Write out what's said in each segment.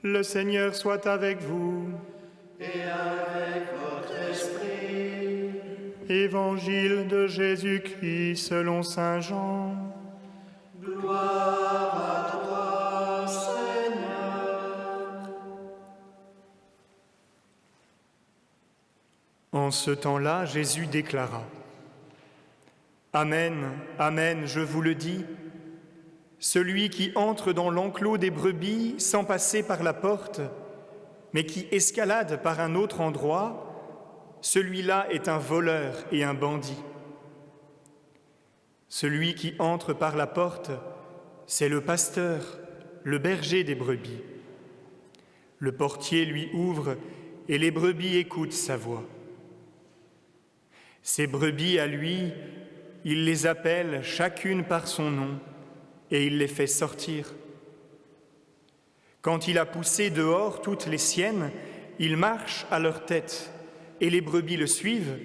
Le Seigneur soit avec vous. Et avec votre esprit. Évangile de Jésus-Christ selon saint Jean. Gloire à toi, Seigneur. En ce temps-là, Jésus déclara : Amen, amen, je vous le dis, celui qui entre dans l'enclos des brebis sans passer par la porte, mais qui escalade par un autre endroit, celui-là est un voleur et un bandit. Celui qui entre par la porte, c'est le pasteur, le berger des brebis. Le portier lui ouvre et les brebis écoutent sa voix. Ces brebis à lui, il les appelle chacune par son nom et il les fait sortir. Quand il a poussé dehors toutes les siennes, il marche à leur tête et les brebis le suivent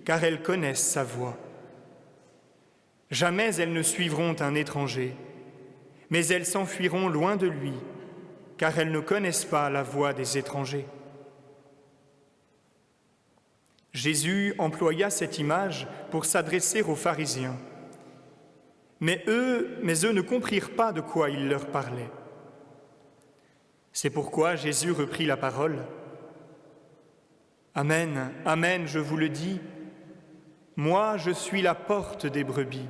car elles connaissent sa voix. Jamais elles ne suivront un étranger, mais elles s'enfuiront loin de lui car elles ne connaissent pas la voix des étrangers. Jésus employa cette image pour s'adresser aux pharisiens. Mais eux ne comprirent pas de quoi il leur parlait. C'est pourquoi Jésus reprit la parole. Amen, amen, je vous le dis, moi je suis la porte des brebis.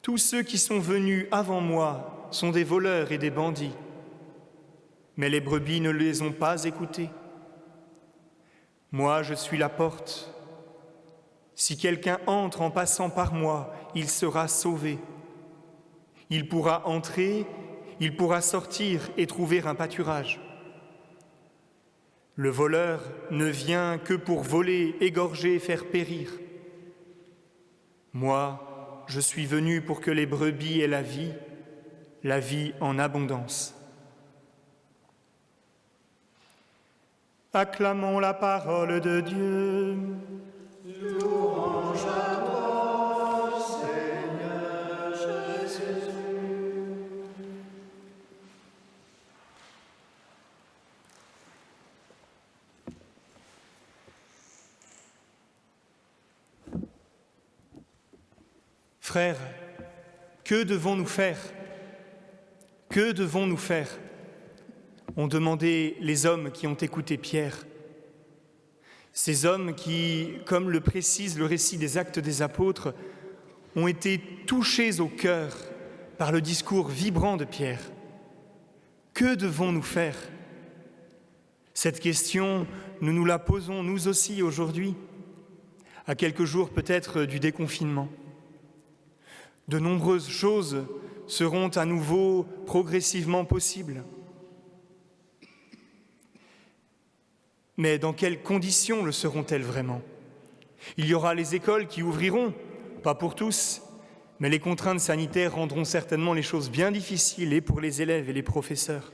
Tous ceux qui sont venus avant moi sont des voleurs et des bandits, mais les brebis ne les ont pas écoutés. Moi je suis la porte. Si quelqu'un entre en passant par moi, il sera sauvé. Il pourra entrer, il pourra sortir et trouver un pâturage. Le voleur ne vient que pour voler, égorger, faire périr. Moi, je suis venu pour que les brebis aient la vie en abondance. Acclamons la parole de Dieu. Louange à toi, Seigneur Jésus. Frères, que devons-nous faire ? Que devons-nous faire ? Ont demandé les hommes qui ont écouté Pierre. Ces hommes qui, comme le précise le récit des Actes des Apôtres, ont été touchés au cœur par le discours vibrant de Pierre. Que devons-nous faire ? Cette question, nous nous la posons nous aussi aujourd'hui, à quelques jours peut-être du déconfinement. De nombreuses choses seront à nouveau progressivement possibles. Mais dans quelles conditions le seront-elles vraiment ? Il y aura les écoles qui ouvriront, pas pour tous, mais les contraintes sanitaires rendront certainement les choses bien difficiles et pour les élèves et les professeurs.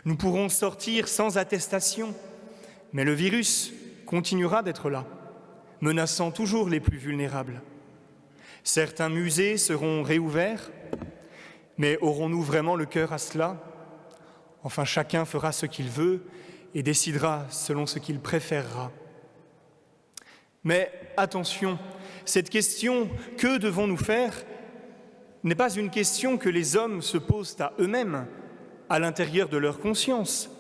Nous pourrons sortir sans attestation, mais le virus continuera d'être là, menaçant toujours les plus vulnérables. Certains musées seront réouverts, mais aurons-nous vraiment le cœur à cela ? Enfin, chacun fera ce qu'il veut et décidera selon ce qu'il préférera. Mais attention, cette question « que devons-nous faire ?» n'est pas une question que les hommes se posent à eux-mêmes, à l'intérieur de leur conscience.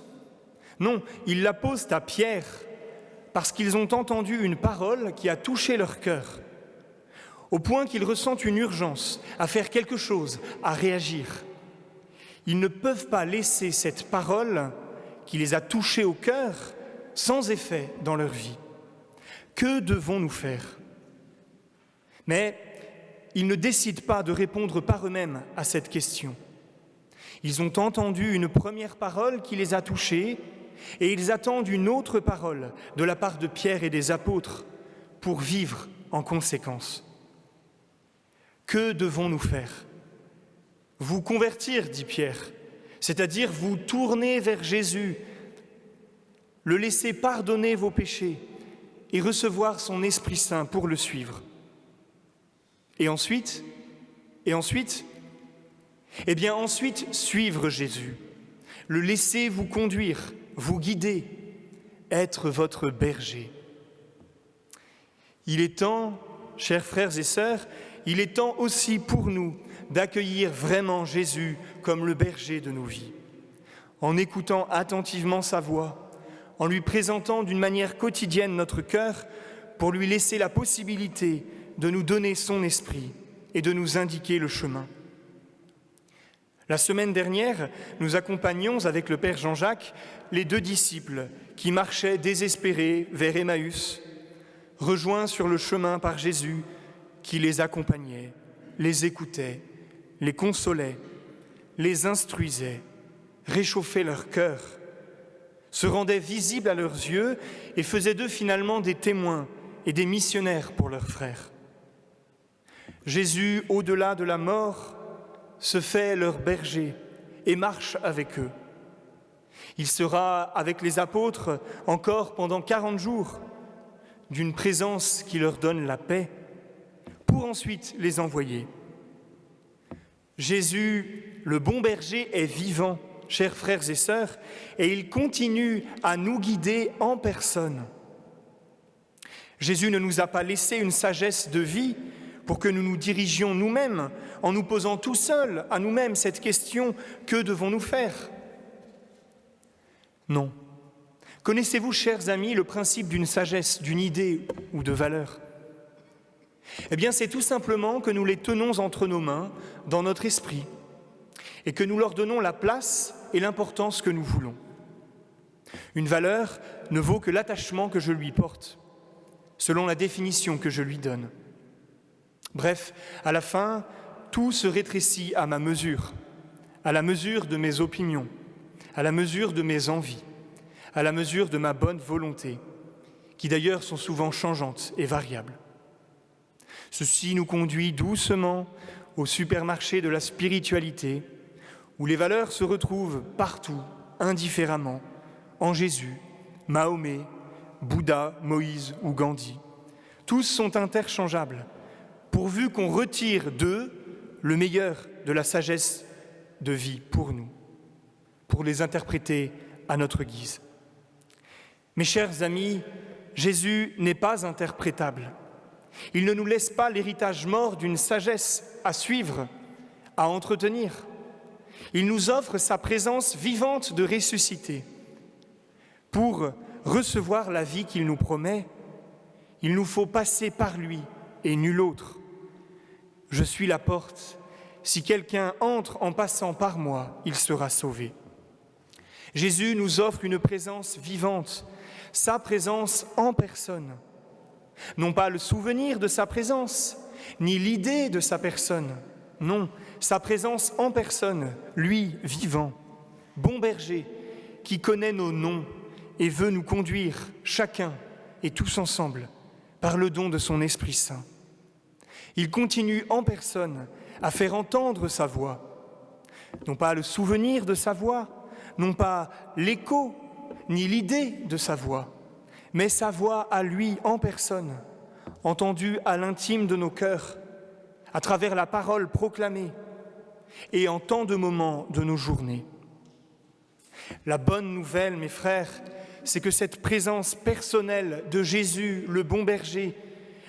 Non, ils la posent à Pierre, parce qu'ils ont entendu une parole qui a touché leur cœur, au point qu'ils ressentent une urgence à faire quelque chose, à réagir. Ils ne peuvent pas laisser cette parole qui les a touchés au cœur sans effet dans leur vie. Que devons-nous faire ? Mais ils ne décident pas de répondre par eux-mêmes à cette question. Ils ont entendu une première parole qui les a touchés et ils attendent une autre parole de la part de Pierre et des apôtres pour vivre en conséquence. Que devons-nous faire ? Vous convertir, dit Pierre, c'est-à-dire vous tourner vers Jésus, le laisser pardonner vos péchés et recevoir son Esprit Saint pour le suivre. Et ensuite, Eh bien ensuite, suivre Jésus, le laisser vous conduire, vous guider, être votre berger. Il est temps, chers frères et sœurs, il est temps aussi pour nous d'accueillir vraiment Jésus comme le berger de nos vies, en écoutant attentivement sa voix, en lui présentant d'une manière quotidienne notre cœur pour lui laisser la possibilité de nous donner son esprit et de nous indiquer le chemin. La semaine dernière, nous accompagnions avec le Père Jean-Jacques les 2 disciples qui marchaient désespérés vers Emmaüs, rejoints sur le chemin par Jésus qui les accompagnait, les écoutait, les consolait, les instruisait, réchauffait leur cœur, se rendait visible à leurs yeux et faisait d'eux finalement des témoins et des missionnaires pour leurs frères. Jésus, au-delà de la mort, se fait leur berger et marche avec eux. Il sera avec les apôtres encore pendant 40 jours, d'une présence qui leur donne la paix, pour ensuite les envoyer. Jésus, le bon berger, est vivant, chers frères et sœurs, et il continue à nous guider en personne. Jésus ne nous a pas laissé une sagesse de vie pour que nous nous dirigions nous-mêmes en nous posant tout seuls à nous-mêmes cette question « Que devons-nous faire ?» Non. Connaissez-vous, chers amis, le principe d'une sagesse, d'une idée ou de valeur ? Eh bien, c'est tout simplement que nous les tenons entre nos mains, dans notre esprit, et que nous leur donnons la place et l'importance que nous voulons. Une valeur ne vaut que l'attachement que je lui porte, selon la définition que je lui donne. Bref, à la fin, tout se rétrécit à ma mesure, à la mesure de mes opinions, à la mesure de mes envies, à la mesure de ma bonne volonté, qui d'ailleurs sont souvent changeantes et variables. Ceci nous conduit doucement au supermarché de la spiritualité, où les valeurs se retrouvent partout, indifféremment, en Jésus, Mahomet, Bouddha, Moïse ou Gandhi. Tous sont interchangeables, pourvu qu'on retire d'eux le meilleur de la sagesse de vie pour nous, pour les interpréter à notre guise. Mes chers amis, Jésus n'est pas interprétable. Il ne nous laisse pas l'héritage mort d'une sagesse à suivre, à entretenir. Il nous offre sa présence vivante de ressuscité. Pour recevoir la vie qu'il nous promet, il nous faut passer par lui et nul autre. Je suis la porte. Si quelqu'un entre en passant par moi, il sera sauvé. Jésus nous offre une présence vivante, sa présence en personne. Non pas le souvenir de sa présence, ni l'idée de sa personne. Non, sa présence en personne, lui vivant, bon berger, qui connaît nos noms et veut nous conduire, chacun et tous ensemble, par le don de son Esprit Saint. Il continue en personne à faire entendre sa voix, non pas le souvenir de sa voix, non pas l'écho ni l'idée de sa voix, mais sa voix à lui en personne, entendue à l'intime de nos cœurs, à travers la parole proclamée et en tant de moments de nos journées. La bonne nouvelle, mes frères, c'est que cette présence personnelle de Jésus, le bon berger,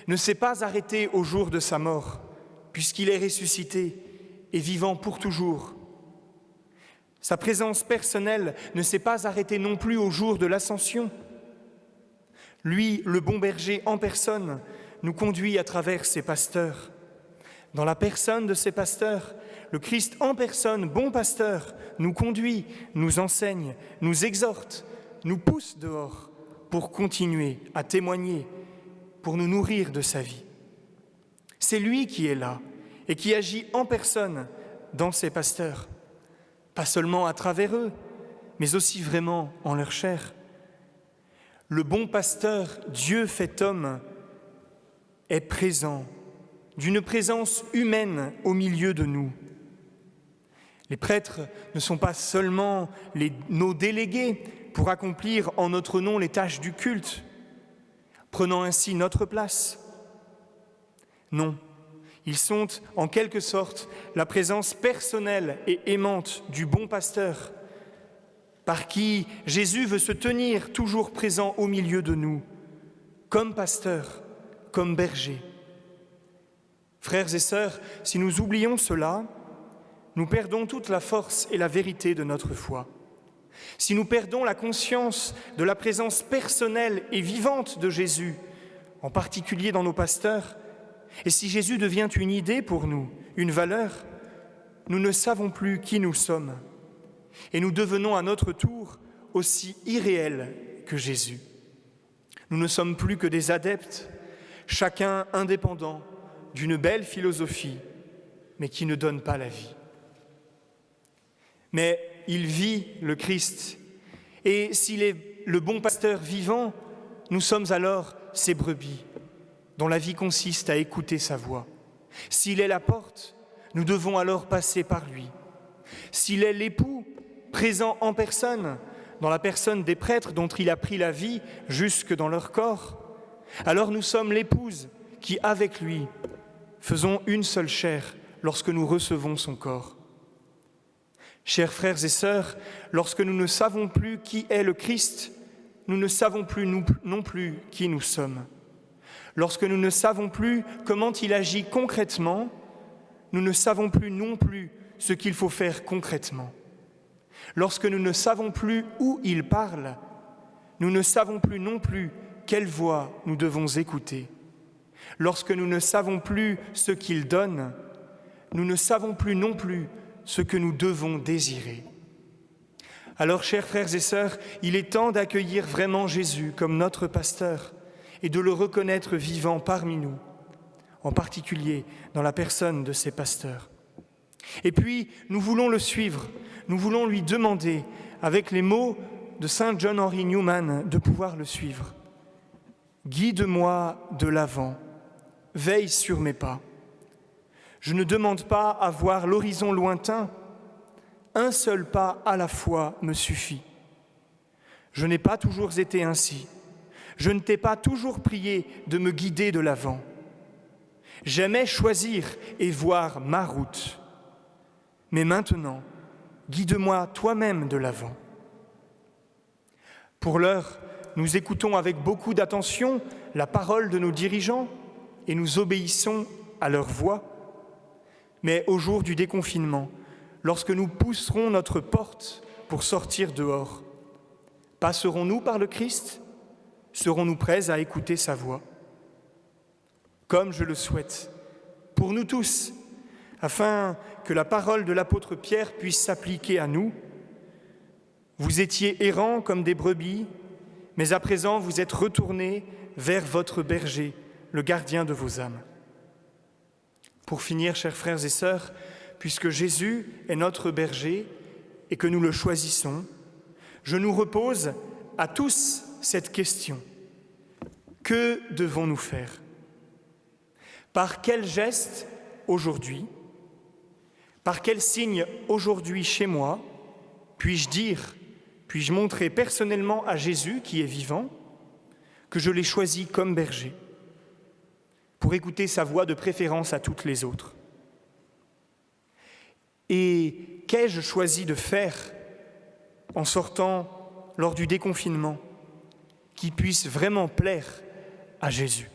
ne s'est pas arrêtée au jour de sa mort, puisqu'il est ressuscité et vivant pour toujours. Sa présence personnelle ne s'est pas arrêtée non plus au jour de l'ascension. Lui, le bon berger en personne, nous conduit à travers ses pasteurs. Dans la personne de ces pasteurs, le Christ en personne, bon pasteur, nous conduit, nous enseigne, nous exhorte, nous pousse dehors pour continuer à témoigner, pour nous nourrir de sa vie. C'est lui qui est là et qui agit en personne dans ses pasteurs, pas seulement à travers eux, mais aussi vraiment en leur chair. Le bon pasteur, Dieu fait homme, est présent, d'une présence humaine au milieu de nous. Les prêtres ne sont pas seulement nos délégués pour accomplir en notre nom les tâches du culte, prenant ainsi notre place. Non, ils sont en quelque sorte la présence personnelle et aimante du bon pasteur par qui Jésus veut se tenir toujours présent au milieu de nous, comme pasteur, comme berger. Frères et sœurs, si nous oublions cela, nous perdons toute la force et la vérité de notre foi. Si nous perdons la conscience de la présence personnelle et vivante de Jésus, en particulier dans nos pasteurs, et si Jésus devient une idée pour nous, une valeur, nous ne savons plus qui nous sommes. Et nous devenons à notre tour aussi irréels que Jésus. Nous ne sommes plus que des adeptes, chacun indépendant d'une belle philosophie, mais qui ne donne pas la vie. Mais il vit le Christ, et s'il est le bon pasteur vivant, nous sommes alors ses brebis, dont la vie consiste à écouter sa voix. S'il est la porte, nous devons alors passer par lui. S'il est l'époux, présent en personne, dans la personne des prêtres dont il a pris la vie jusque dans leur corps, alors nous sommes l'épouse qui, avec lui, faisons une seule chair lorsque nous recevons son corps. Chers frères et sœurs, lorsque nous ne savons plus qui est le Christ, nous ne savons plus non plus qui nous sommes. Lorsque nous ne savons plus comment il agit concrètement, nous ne savons plus non plus ce qu'il faut faire concrètement. Lorsque nous ne savons plus où il parle, nous ne savons plus non plus quelle voix nous devons écouter. Lorsque nous ne savons plus ce qu'il donne, nous ne savons plus non plus ce que nous devons désirer. Alors, chers frères et sœurs, il est temps d'accueillir vraiment Jésus comme notre pasteur et de le reconnaître vivant parmi nous, en particulier dans la personne de ses pasteurs. Et puis, nous voulons le suivre, nous voulons lui demander, avec les mots de Saint John Henry Newman, de pouvoir le suivre. « Guide-moi de l'avant, veille sur mes pas. Je ne demande pas à voir l'horizon lointain, un seul pas à la fois me suffit. Je n'ai pas toujours été ainsi, je ne t'ai pas toujours prié de me guider de l'avant. J'aimais choisir et voir ma route, mais maintenant, guide-moi toi-même de l'avant. » Pour l'heure, nous écoutons avec beaucoup d'attention la parole de nos dirigeants et nous obéissons à leur voix. Mais au jour du déconfinement, lorsque nous pousserons notre porte pour sortir dehors, passerons-nous par le Christ ? Serons-nous prêts à écouter sa voix ? Comme je le souhaite, pour nous tous, afin que la parole de l'apôtre Pierre puisse s'appliquer à nous. Vous étiez errants comme des brebis, mais à présent vous êtes retournés vers votre berger, le gardien de vos âmes. Pour finir, chers frères et sœurs, puisque Jésus est notre berger et que nous le choisissons, je nous repose à tous cette question. Que devons-nous faire ? Par quel geste aujourd'hui ? Par quel signe aujourd'hui chez moi puis-je montrer personnellement à Jésus qui est vivant que je l'ai choisi comme berger pour écouter sa voix de préférence à toutes les autres ? Et qu'ai-je choisi de faire en sortant lors du déconfinement qui puisse vraiment plaire à Jésus ?